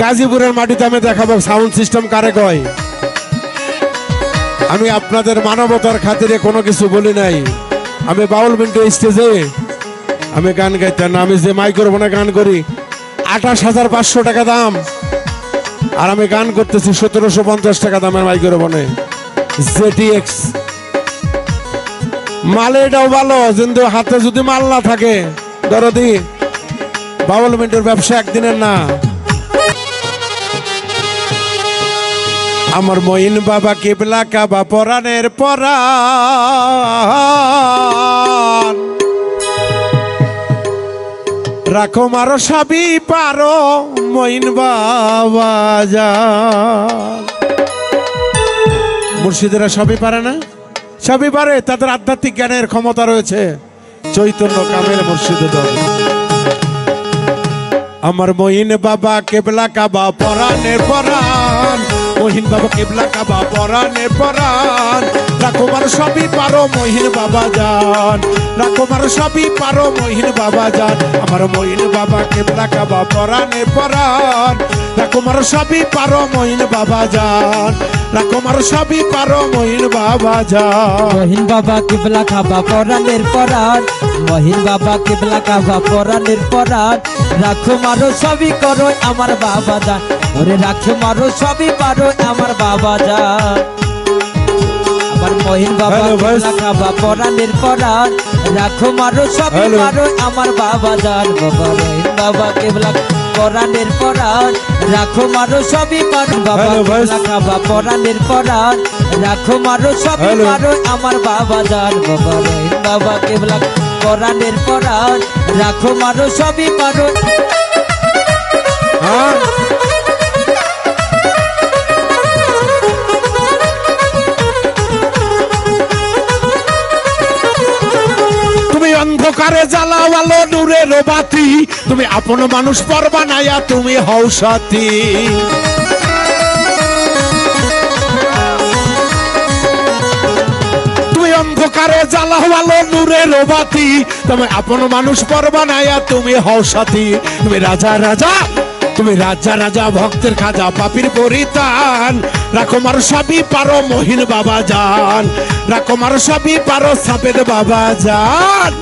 গাজীপুরের মাটিতে আমি দেখাবো সাউন্ড সিস্টেম কারে কয়। আমি আপনাদের মানবতার খাতিরে কোনো কিছু বলি নাই। আমি বাউল মিন্টু স্টেজে আমি গান গাইতাম না, আমি যে মাইক্রোফোনে গান করি 28,500 টাকা দাম, আর আমি গান করতেছি 1750 টাকা দামের মাইক্রোফোনে ZTX। মাল এটাও ভালো, কিন্তু হাতে যদি মাল না থাকে দরদি বাউল মিন্টুর ব্যবসা একদিনের না। আমার মঈন বাবা কিবলা কাবা পরাণের পরাণ, রাখো মারো সবই পারো মঈন বাবা জান। মুর্শিদেরা সবই পারে না? সবই পারে, তাদের আধ্যাত্মিক জ্ঞানের ক্ষমতা রয়েছে। চৈতন্য কামের মুর্শিদে দল। আমার মঈন বাবা কিবলা কাবা পরাণের পরাণ, মহিন বাবা কিবলা কাবা পরাণের পরাণ, রাখো মারো সবই পারো মহিন বাবা জান, রাখো মারো সবই পারো মহিন বাবা জান। আমার মহিন বাবা কিবলা কাবা পরাণের পরাণ, রাখো মারো সবই পারো মহিন বাবা জান, রাখো মারো সবই পারো মহিন বাবা জান। মহিন বাবা কিবলা কাবা পরাণের পরাণ, মহিন বাবা কিবলা কাবা পরাণের পরাণ, রাখো মারো সবই করো আমার বাবা জান, ওরে রাখো মারো সবই পারো আমার বাবা জান। আমার মহিন বাবা কিবলা কাবা পরাণের পরাণ, রাখো মারো সবই পারো আমার বাবা জান। বাবা মহিন বাবা কিবলা পরাণের পরাণ, রাখো মারো সবই পারো বাবা কিবলা কাবা পরাণের পরাণ, রাখো মারো সবই পারো আমার বাবা জান। বাবা মহিন বাবা কিবলা পরাণের পরাণ, রাখো মারো সবই পারো। তুমি অন্ধকারে জ্বালাও আলো নূরের বাতি, তুমি আপন মানুষ পর বানায়া তুমি হও সাথী। তুমি অন্ধকারে জ্বালাও আলো নূরের বাতি, তুমি আপন মানুষ পর বানায়া তুমি হও সাথী। তুমি রাজা রাজা, তুমি রাজা রাজা ভক্তের খাজা পাপির পরিতান, রাখো মারো সবই পারো মহিন বাবা জান, রাখো মারো সবই পারো সাবেদ বাবা জান।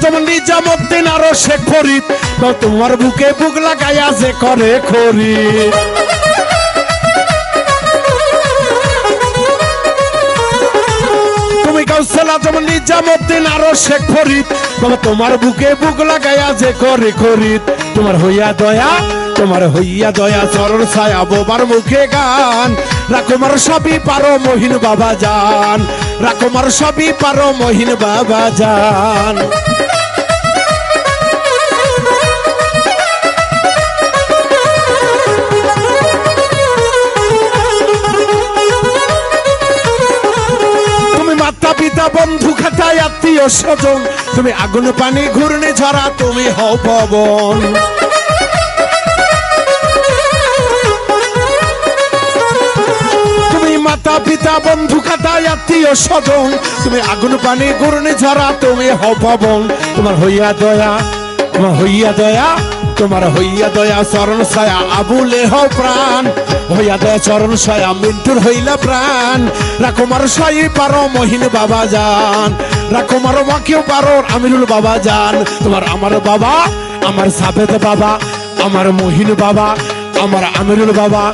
যেমন নিজামুদ্দিন আরো শেখ ফরিদ, তোমার বুকে বুক লাগাইয়া যে করে খরিদ। তুমি কাউসালা যেমন নিজামুদ্দিন আরো শেখ ফরিদ, তোমার বুকে বুক লাগাইয়া যে করে খরিদ। তোমার হইয়া দয়া, তোমার হইয়া দয়া চরণ ছায়া বোবার মুখে গান, রাখো মারো সবই পারো মহিন বাবা জান, রাখো মারো সবই পারো মহিন বাবা জান। পিতা বন্ধু খাতায় আত্মীয় স্বজন, তুমি আগুন পানি ঘূর্ণি ঝরা তুমি হও পবন। তুমি মাতা পিতা বন্ধু খাতায় আত্মীয় স্বজন, তুমি আগুন পানি ঘূর্ণি ঝরা তুমি হও পবন। তোমার হইয়া দয়া, তোমার হইয়া দয়া, তোমার হইয়া দয়া চরণ ছায়া আবুলে হও প্রাণ, হইয়া দয়া চরণ ছায়া মিন্টুর হইলা প্রাণ। রাখো মারো সবই পারো মহিন বাবা জান, রাখো মারো বাকিও পারো আমিরুল বাবা জান। তোমার আমার বাবা, আমার সাবেদ বাবা, আমার মহিন বাবা, আমার আমিরুল বাবা,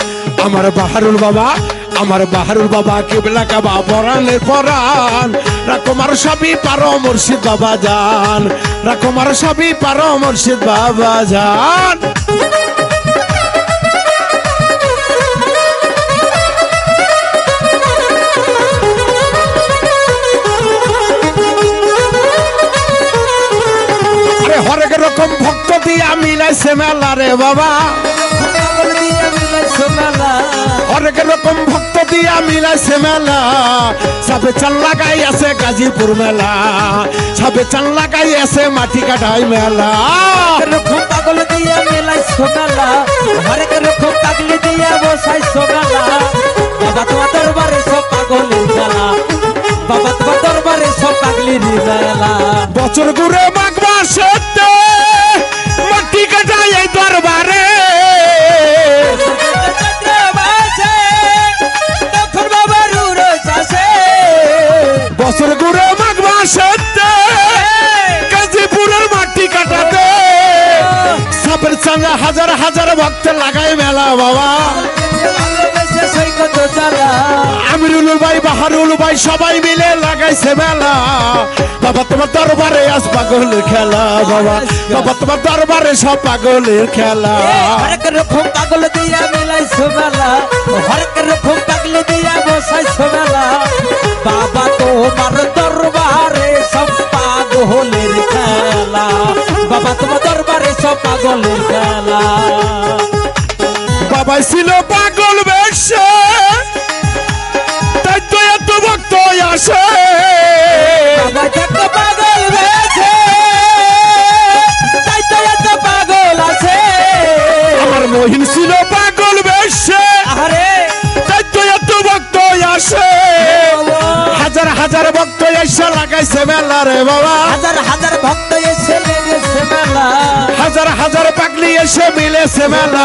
আমার বাহারুল বাবা, আমার বাহারুল বাবা কিবলা কাবা পরাণের পরাণ, রাখো মারো সবই পারো মুর্শিদ বাবা জান, রাখো মারো সবই পারো মুর্শিদ বাবা জান। আরে হরেক রকম ভক্ত দিয়া মিলাইছে মেলা রে বাবা, হরেক রকম ভক্ত দিয়া মিলাইছে মেলা সবে চাল লাগাই আছে গাজীপুর মেলা সবে চাল লাগাই আছে মাটি কাটাই মেলা রকম পাগল দিয়া মিলাইছো মেলা হরেক রকম পাগলি দিয়া বসাইছো মেলা বাবা তোমার দরবারে সব পাগলের খেলা বাবা তোমার দরবারে সব পাগলির মেলা বছর ঘুরে মাঘ মাসেতে মাটি কাটাই এই দরবারে বছর ঘুরে মাঘ মাসেতে গাজীপুরের মাটি কাটাতে সাপের সঙ্গে হাজার হাজার ভক্ত লাগাই মেলা বাবা আমিরুল ভাই বাহারুল ভাই সবাই মিলে লাগাইছে মেলা বাবা তোমার দরবারে আজ পাগলের খেলা বাবা বাবা তোমার দরবারে সব পাগলের খেলা হরেক রকম পাগল দিয়া মিলাইছো মেলা হরেক রকম পাগলি দিয়া বসাইছো মেলা বাবা তোমার দরবারে সব পাগলের খেলা বাবা তোমার দরবারে সব পাগলের খেলা বাবা ছিল পাগল বেশে তাই তো এত ভক্ত আসে বাবা থাকতো পাগল বেশে তাই তো এত পাগল আছে আমার মহিন ছিল পাগল বেশে আরে তাই তো এত ভক্ত আসে হাজার হাজার ভক্ত এসে লাগাইছে মেলা রে বাবা হাজার হাজার ভক্ত এসে লেগেছে মেলা হাজার হাজার পাগলি এসে মিলেছে মেলা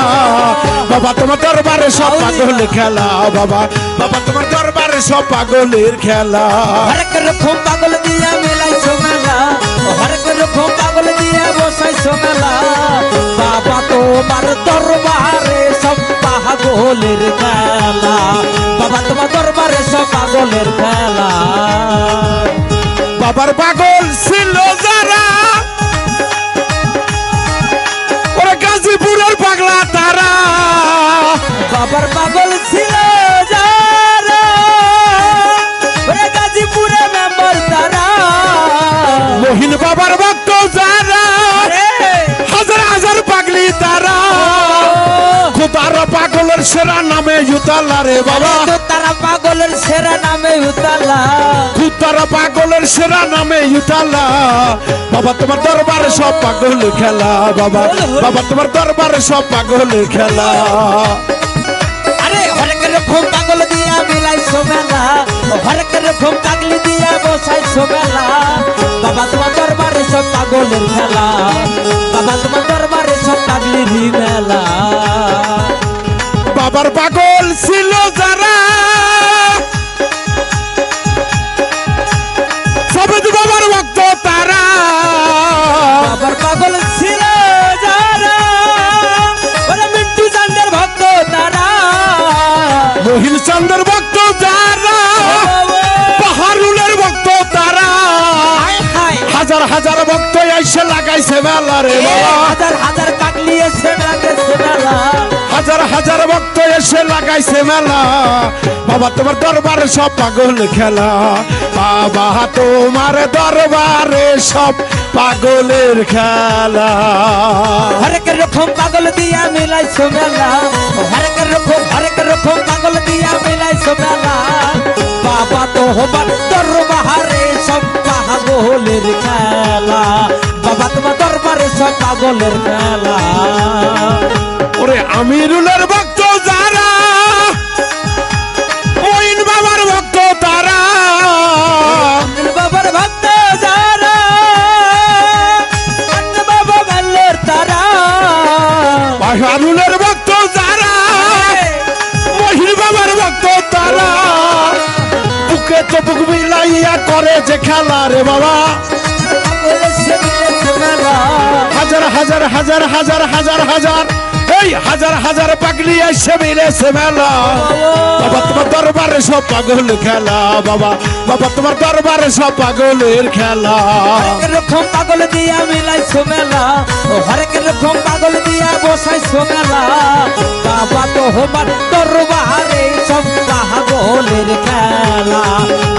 বাবা তোমার দরবারে সব পাগলের খেলা বাবা বাবা তোমার দরবারে সব পাগলের খেলা হরেক রকম পাগল দিয়া মিলাইছো মেলা হরেক রকম পাগল দিয়া বসাইছো মেলা বাবা তোমার দরবারে সব পাগলের খেলা বাবা তোমার দরবারে সব পাগলের খেলা বাবার পাগল ছিল যারা ওরা গাজীপুরের পাগলা তারা বাবার পাগল ছিল যারা ওরে গাজীপুরে মেম্বার তারা মহিন বাবার ভক্ত যারা হাজার হাজার পাগলি তারা খুদার পাগলের সেরা নামে ইউতালা রে বাবা তারা পাগলের সেরা নামে উতালা খুদার পাগলের সেরা নামে ইউতালা বাবা তোমার দরবারে সব পাগলের খেলা বাবা বাবা তোমার দরবারে সব পাগলের খেলা আরে হরেক রকম পাগল দিয়া মিলাইছো মেলা হরেক রকম পাগলি দিয়া বসাইছো মেলা বাবা তোমার দরবারে সব পাগলের খেলা বাবা তোমার দরবারে সব পাগলির মেলা বাবার পাগল ছিল যারা সবেদ বাবার ভক্ত তারা বাবার পাগল ছিল যারা ওরা মিন্টু চান্দের ভক্ত তারা মহিন চন্দ্র ভক্ত যারা পাহাড়ুলের ভক্ত তারা হায় হায় হাজার হাজার ভক্ত এসে লাগাইছে মেলা রে বাবা হাজার হাজার পাগলি এসে লাগেছে মেলা হাজার হাজার ভক্ত এসে লাগাইছে মেলা বাবা তোমার দরবারে সব পাগল খেলা বাবা তোমার দরবারে সব পাগলের খেলা হরেক রকম পাগল দিয়া মিলাইছো মেলা হরেক রকম পাগল দিয়া মিলাইছো মেলা বাবা তোমার দরবারে সব পাগলের খেলা বাবা তোমার দরবারে সব পাগলের খেলা ওরে আমিরুলের ভক্ত যারা মঈন বাবার ভক্ত তারা বাবার ভক্ত যারা বাবা ভাল্লোর তারা পাহাড়ুলের ভক্ত যারা মহিন বাবার ভক্ত তারা বুকে তো বুক মিলাইয়া করে যে খেলা রে বাবা হাজার হাজার হাজার হাজার হাজার হাজার এই হাজার হাজার পাগলি এসে মিলেছে মেলা বাবা তোমার দরবারে সব পাগল খেলা বাবা বাবা তোমার দরবারে সব পাগলের খেলা হরেক রকম পাগল দিয়া মিলাইছো মেলা হরেক রকম পাগল দিয়া বসাইছো মেলা বাবা তোমার দরবারে সব পাগলের খেলা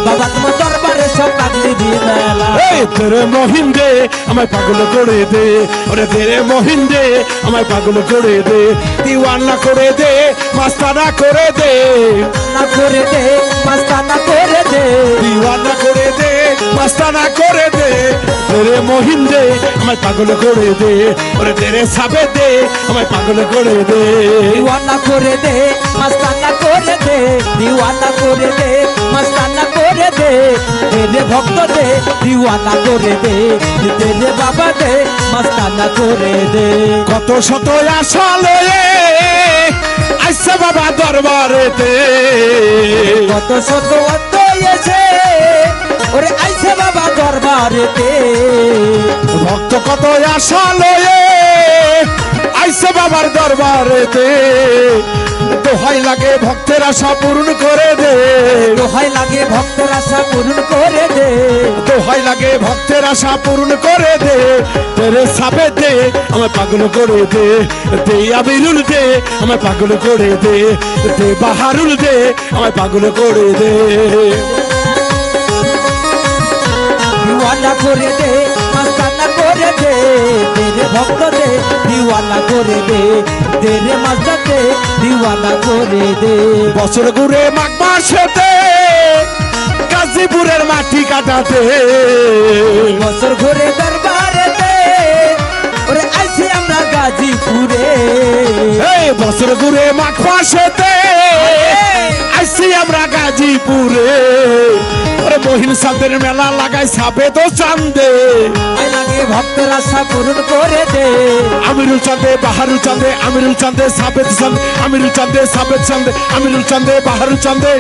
বাবা তোমার দরবারে সব পাগলি দিয়ে মেলা এই তেরে মহিন দে আমায় পাগল করে দে ওরে তেরে মহিন দে আমায় পাগল করে দে দিওয়ানা করে দে মাস্তানা করে দে, না করে দে মাস্তানা করে দে, দিওয়ানা করে দে, মাস্তানা করে দে, তেরে মহিন দে আমায় পাগল করে দে, ওরে তেরে সাবে দে আমায় পাগল করে দে। দিওয়ানা করে দে মাস্তানা করে দে, দিওয়ানা করে দে মাস্তানা করে দে, তেরে ভক্ত দে দিওয়ানা করে দে, তেরে বাবা দে মাস্তানা করে দে। কত শত আশা লয়ে আইসা বাবা দরবারেতে, কত শত অন্ত এসে ওরে আইছে বাবা দরবারেতে, ভক্ত কত আশা লয়ে আইসা বাবার দরবারেতে, দোহাই লাগে ভক্তের আশা পূরণ করে দে, দোহাই লাগে ভক্তের আশা পূরণ করে দে, দোহাই লাগে ভক্তের আশা পূরণ করে দে, তেরে সাবে দে আমায় পাগল করে দে, দে আবিরুল দে আমায় পাগল করে দে, দে বাহারুল দে আমায় পাগল করে দে। দিওয়ানা করে দে মাস্তানা করে দে, তেরে ভক্ত দে দিওয়ানা করে দে, তেরে মাস্টার দে দিওয়ানা করে দে। বছর ঘুরে মাঘ মাসেতে গাজীপুরের মাটি কাটাতে, বছর ঘুরে দরবারেতে ওরে আইছি আমরা গাজীপুরে, এই বছর ঘুরে মাঘ মাসেতে আইসি আমরা গাজীপুরে, ওরে মহিন সাদের মেলা লাগাই সাবে তো চান্দে, আই লাগে ভক্তের আশা পূরণ করে দে, আমিরুল চান্দে বাহারুল চান্দে, আমিরুল চান্দে সাবেদ চান্দে, আমিরুল চান্দে সাবেদ চান্দে, আমিরুল চান্দে বাহারুল চান্দে,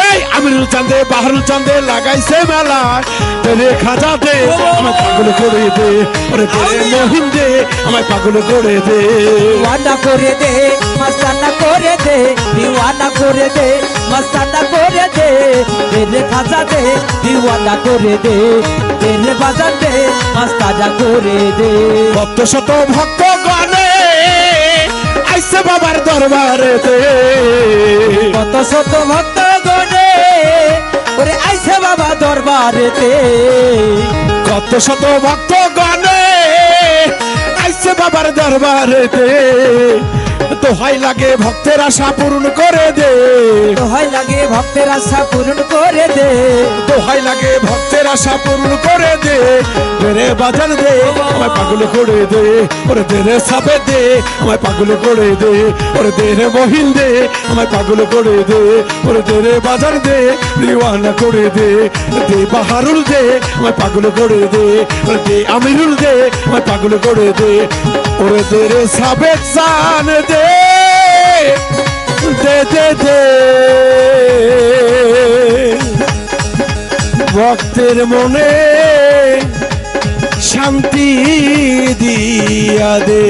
এই আমিরুল চান্দে বাহারুল চান্দে লাগাইছে মেলা, তেরে খাজা দে আমায় পাগল করে দে, ওরে তেরে মহিন দে আমায় পাগল করে দে। দিওয়ানা করে দে মাস্তানা করে দে, দিওয়ানা করে দে মাস্তানা করে দে, তেরে খাজা দে দিওয়ানা করে দে, তেরে বাজার দে মাস্তানা করে দে। কত শত ভক্ত গণে আইসে বাবার দরবারেতে, কত শত ভক্ত গণে ওরে আইছে বাবা দরবারেতে, কত শত ভক্ত গণে আইসে বাবার দরবারেতে, দোহাই লাগে ভক্তের আশা পূরণ করে দে, দোহাই লাগে ভক্তের আশা পূরণ করে দে, দোহাই লাগে ভক্তের আশা পূরণ করে দে, তেরে বাজার দে আমায় পাগল করে দে, ওরে তেরে সাবে দে আমায় পাগল করে দে, ওরে তেরে মহিন দে আমায় পাগল করে দে, ওরে তেরে বাজার দে দিওয়ানা করে দে, দে বাহারুল দে আমায় পাগল করে দে, ওরে দে আমিরুল দে আমায় পাগল করে দে, ওরে তেরে সাবে জান দে, দে দে দে ভক্তের মনে শান্তি দিয়া দে।